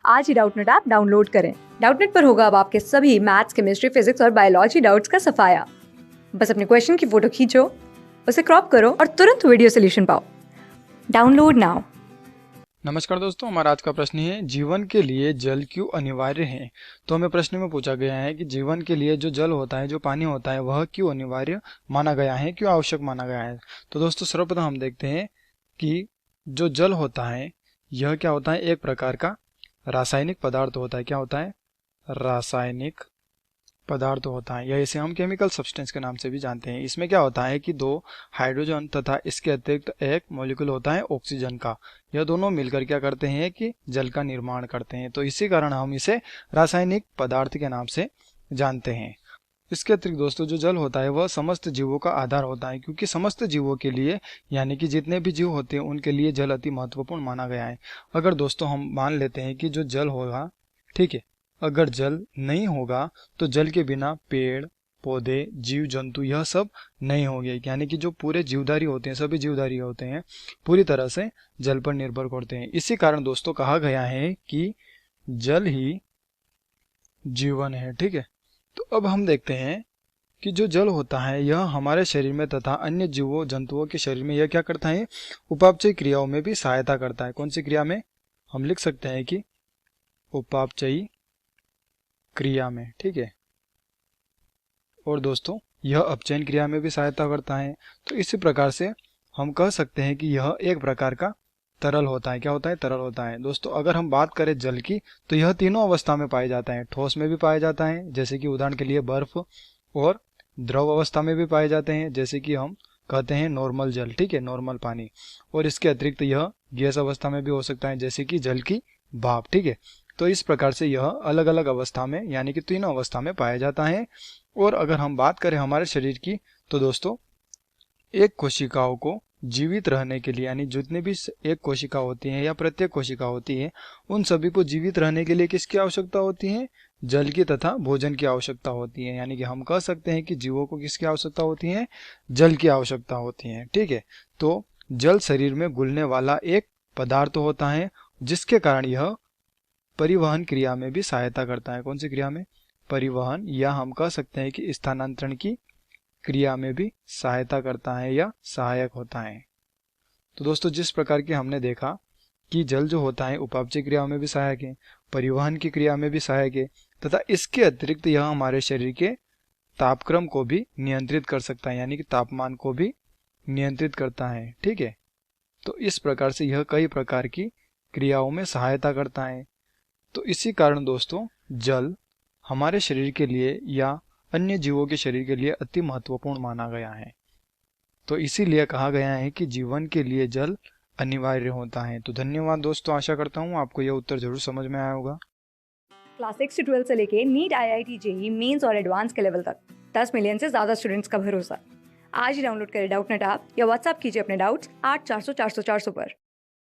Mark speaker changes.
Speaker 1: आज ही Doubtnut app download करें। Doubtnut पर होगा अब आपके सभी मैथ्स, केमिस्ट्री, फिजिक्स और बायोलॉजी डाउट्स का सफाया। बस अपने क्वेश्चन की फोटो खींचो, उसे क्रॉप करो और तुरंत वीडियो सोल्यूशन पाओ। Download now.
Speaker 2: नमस्कार दोस्तों, हमारा आज का प्रश्न है जीवन के लिए जल क्यों अनिवार्य है। तो हमें प्रश्न में पूछा गया है कि जीवन के लिए जो जल होता है, जो पानी होता है, वह क्यों अनिवार्य माना गया है, क्यों आवश्यक माना गया है। तो दोस्तों सर्वप्रथम हम देखते हैं कि जो जल होता है यह क्या होता है, एक प्रकार का रासायनिक पदार्थ होता है। क्या होता है? रासायनिक पदार्थ होता है, या इसे हम केमिकल सब्सटेंस के नाम से भी जानते हैं। इसमें क्या होता है कि दो हाइड्रोजन तथा इसके अतिरिक्त एक मॉलिक्यूल होता है ऑक्सीजन का। यह दोनों मिलकर क्या करते हैं कि जल का निर्माण करते हैं। तो इसी कारण हम इसे रासायनिक पदार्थ के नाम से जानते हैं। इसके अतिरिक्त दोस्तों जो जल होता है वह समस्त जीवों का आधार होता है, क्योंकि समस्त जीवों के लिए यानी कि जितने भी जीव होते हैं उनके लिए जल अति महत्वपूर्ण माना गया है। अगर दोस्तों हम मान लेते हैं कि जो जल होगा, ठीक है, अगर जल नहीं होगा तो जल के बिना पेड़ पौधे जीव जंतु यह सब नहीं होंगे। यानी कि जो पूरे जीवधारी होते हैं, सभी जीवधारी होते हैं, पूरी तरह से जल पर निर्भर करते हैं। इसी कारण दोस्तों कहा गया है कि जल ही जीवन है। ठीक है, तो अब हम देखते हैं कि जो जल होता है यह हमारे शरीर में तथा अन्य जीवों जंतुओं के शरीर में यह क्या करता है, उपापचयी क्रियाओं में भी सहायता करता है। कौन सी क्रिया में? हम लिख सकते हैं कि उपापचयी क्रिया में। ठीक है, और दोस्तों यह अपचयन क्रिया में भी सहायता करता है। तो इसी प्रकार से हम कह सकते हैं कि यह एक प्रकार का तरल होता है। क्या होता है? तरल होता है। दोस्तों अगर हम बात करें जल की, तो यह तीनों अवस्था में पाया जाता है। ठोस में भी पाया जाता है, जैसे कि उदाहरण के लिए बर्फ, और द्रव अवस्था में भी पाए जाते हैं, जैसे कि हम कहते हैं नॉर्मल जल। ठीक है, नॉर्मल पानी। और इसके अतिरिक्त यह गैस अवस्था में भी हो सकता है, जैसे कि जल की भाप। ठीक है, तो इस प्रकार से यह अलग अलग अवस्था में यानी कि तीनों अवस्था में पाया जाता है। और अगर हम बात करें हमारे शरीर की, तो दोस्तों एक कोशिकाओं को जीवित रहने के लिए, यानी जितने भी एक कोशिका होती है या प्रत्येक कोशिका होती है, उन सभी को जीवित रहने के लिए किसकी आवश्यकता होती है? जल की तथा भोजन की आवश्यकता होती है। यानी कि हम कह सकते हैं कि जीवों को किसकी आवश्यकता होती है? जल की आवश्यकता होती है। ठीक है, तो जल शरीर में घुलने वाला एक पदार्थ होता है, जिसके कारण यह परिवहन क्रिया में भी सहायता करता है। कौन सी क्रिया में? परिवहन, या हम कह सकते हैं कि स्थानांतरण की क्रिया में भी सहायता करता है या सहायक होता है। तो दोस्तों जिस प्रकार की हमने देखा कि जल जो होता है उपापचय क्रिया में भी सहायक है, परिवहन की क्रिया में भी सहायक है, तथा इसके अतिरिक्त यह हमारे शरीर के तापक्रम को भी नियंत्रित कर सकता है, यानी कि तापमान को भी नियंत्रित करता है। ठीक है, तो इस प्रकार से यह कई प्रकार की क्रियाओं में सहायता करता है। तो इसी कारण दोस्तों जल हमारे शरीर के लिए या अन्य जीवों के शरीर के लिए अति महत्वपूर्ण माना गया है। तो इसीलिए कहा गया है कि जीवन के लिए जल अनिवार्य होता है। तो धन्यवाद दोस्तों, आशा करता हूँ आपको यह उत्तर जरूर समझ में आया होगा।
Speaker 1: क्लास 6 से 12 से लेके नीट, IIT, जेईई मेंस और एडवांस के लेवल तक 10 मिलियन से ज्यादा स्टूडेंट्स का भरोसा। आज ही डाउनलोड करें डाउटनेट ऐप या व्हाट्सएप कीजिए अपने डाउट्स 8400 400 400 पर।